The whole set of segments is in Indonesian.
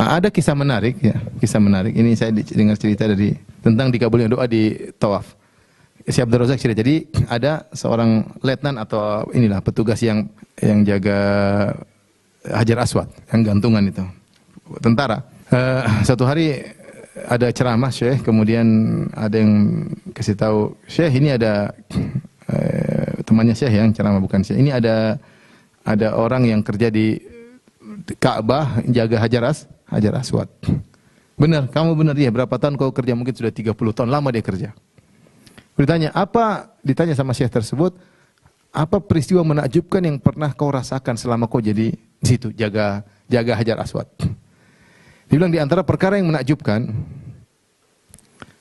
Ada kisah menarik ya, kisah menarik. Ini saya dengar cerita dari tentang dikabulnya doa di tawaf. Si Abdul Razak cerita. Jadi ada seorang letnan atau inilah petugas yang jaga Hajar Aswad, yang gantungan itu. Tentara. Satu hari ada ceramah Syekh, kemudian ada yang kasih tahu, Syekh ini ada temannya Syekh yang ceramah bukan Syekh. Ini ada orang yang kerja di Ka'bah jaga Hajar Aswad. Benar, kamu benar ya. Berapa tahun kau kerja? Mungkin sudah 30 tahun, lama dia kerja. Ditanya sama Syekh tersebut, apa peristiwa menakjubkan yang pernah kau rasakan selama kau jadi di situ jaga Hajar Aswad? Dia bilang di antara perkara yang menakjubkan,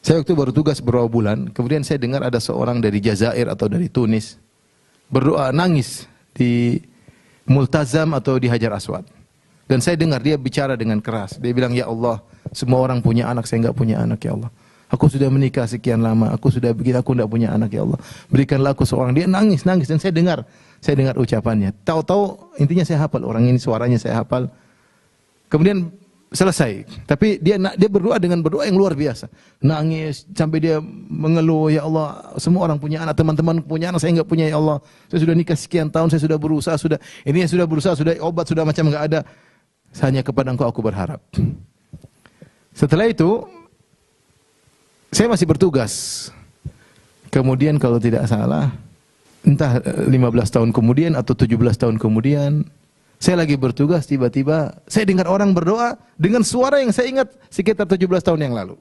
saya waktu baru tugas beberapa bulan, kemudian saya dengar ada seorang dari Jazair atau dari Tunis berdoa nangis di Multazam atau di Hajar Aswad. Dan saya dengar dia bicara dengan keras. Dia bilang, ya Allah, semua orang punya anak, saya enggak punya anak, ya Allah. Aku sudah menikah sekian lama, aku sudah begini, aku enggak punya anak, ya Allah. Berikanlah aku seorang. Dia nangis dan saya dengar ucapannya. Tahu-tahu intinya saya hafal orang ini, suaranya saya hafal. Kemudian selesai. Tapi dia berdoa dengan berdoa yang luar biasa. Nangis sampai dia mengeluh, ya Allah, semua orang punya anak, teman-teman punya anak, saya enggak punya, ya Allah. Saya sudah nikah sekian tahun, saya sudah berusaha, sudah berusaha, sudah obat, sudah macam enggak ada. Hanya kepada Engkau aku berharap. Setelah itu saya masih bertugas. Kemudian kalau tidak salah, entah 15 tahun kemudian atau 17 tahun kemudian, saya lagi bertugas, tiba-tiba saya dengar orang berdoa dengan suara yang saya ingat sekitar 17 tahun yang lalu.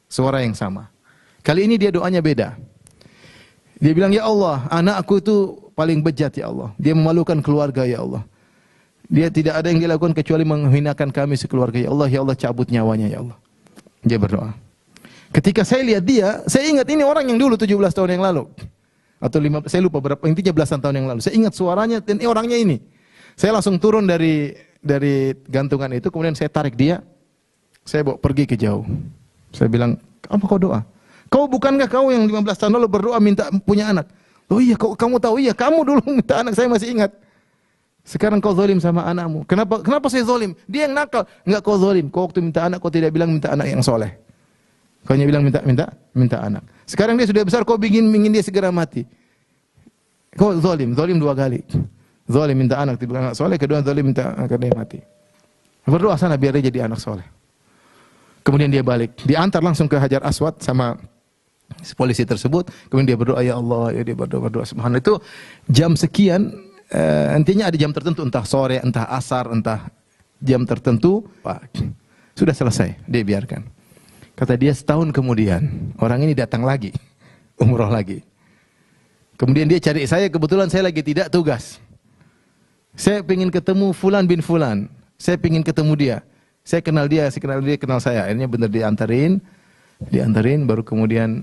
Suara yang sama. Kali ini dia doanya beda. Dia bilang, ya Allah, anakku itu paling bejat, ya Allah. Dia memalukan keluarga, ya Allah. Dia tidak ada yang dilakukan kecuali menghinakan kami sekeluarga, ya Allah, cabut nyawanya, ya Allah. Dia berdoa. Ketika saya lihat dia, saya ingat ini orang yang dulu 17 tahun yang lalu. Atau saya lupa berapa, intinya belasan tahun yang lalu. Saya ingat suaranya dan orangnya ini. Saya langsung turun dari gantungan itu, kemudian saya tarik dia. Saya bawa pergi ke jauh. Saya bilang, apa kau doa? Bukankah kau yang 15 tahun lalu berdoa minta punya anak? Oh iya, kamu tahu, iya, kamu dulu minta anak, saya masih ingat. Sekarang kau zalim sama anakmu. Kenapa saya zalim? Dia yang nakal. Enggak, kau zalim. Kau waktu minta anak, kau tidak bilang minta anak yang soleh. Kau hanya bilang minta anak. Sekarang dia sudah besar, kau ingin dia segera mati. Kau zalim 2 kali. Zalim minta anak, tidak anak soleh. Kedua zalim minta agar dia mati. Berdoa sana biar dia jadi anak soleh. Kemudian dia balik. Diantar langsung ke Hajar Aswad sama polisi tersebut. Kemudian dia berdoa, ya Allah, ya dia berdoa. Subhanallah, itu jam sekian. Intinya ada jam tertentu, entah sore, entah asar, entah jam tertentu, sudah selesai, dia biarkan. Kata dia setahun kemudian, orang ini datang lagi, umroh lagi. Kemudian dia cari saya, kebetulan saya lagi tidak tugas. Saya ingin ketemu Fulan bin Fulan, saya ingin ketemu dia. Saya kenal dia kenal saya. Akhirnya benar diantarin, baru kemudian,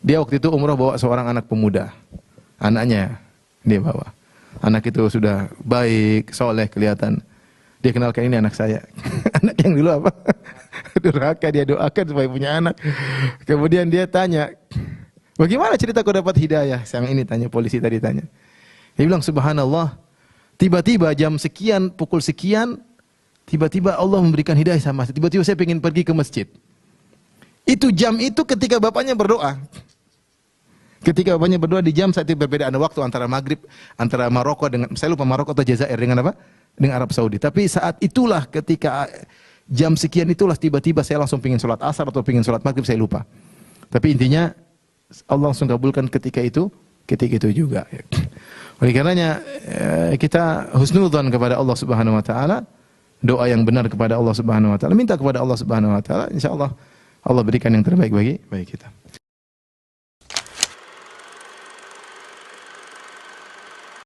dia waktu itu umroh bawa seorang anak pemuda. Anaknya dia bawa. Anak itu sudah baik, soleh kelihatan. Dia kenalkan, ini anak saya. Anak yang dulu apa? Durhaka, dia doakan supaya punya anak. Kemudian dia tanya, bagaimana cerita kau dapat hidayah? Yang ini tanya, polisi tadi tanya. Dia bilang, subhanallah, tiba-tiba jam sekian, pukul sekian, tiba-tiba Allah memberikan hidayah sama saya. Tiba-tiba saya ingin pergi ke masjid. Itu jam itu ketika bapaknya berdoa. Ketika bapaknya berdoa di jam saat itu berbedaan waktu antara maghrib, antara Maroko dengan, saya lupa Maroko atau Jazair dengan apa? Dengan Arab Saudi. Tapi saat itulah ketika jam sekian itulah tiba-tiba saya langsung pingin sholat asar atau pingin sholat maghrib, saya lupa. Tapi intinya Allah langsung kabulkan ketika itu juga. Oleh karenanya kita husnudzan kepada Allah Subhanahu wa taala, doa yang benar kepada Allah Subhanahu wa taala, minta kepada Allah Subhanahu wa taala, insyaallah Allah berikan yang terbaik bagi kita.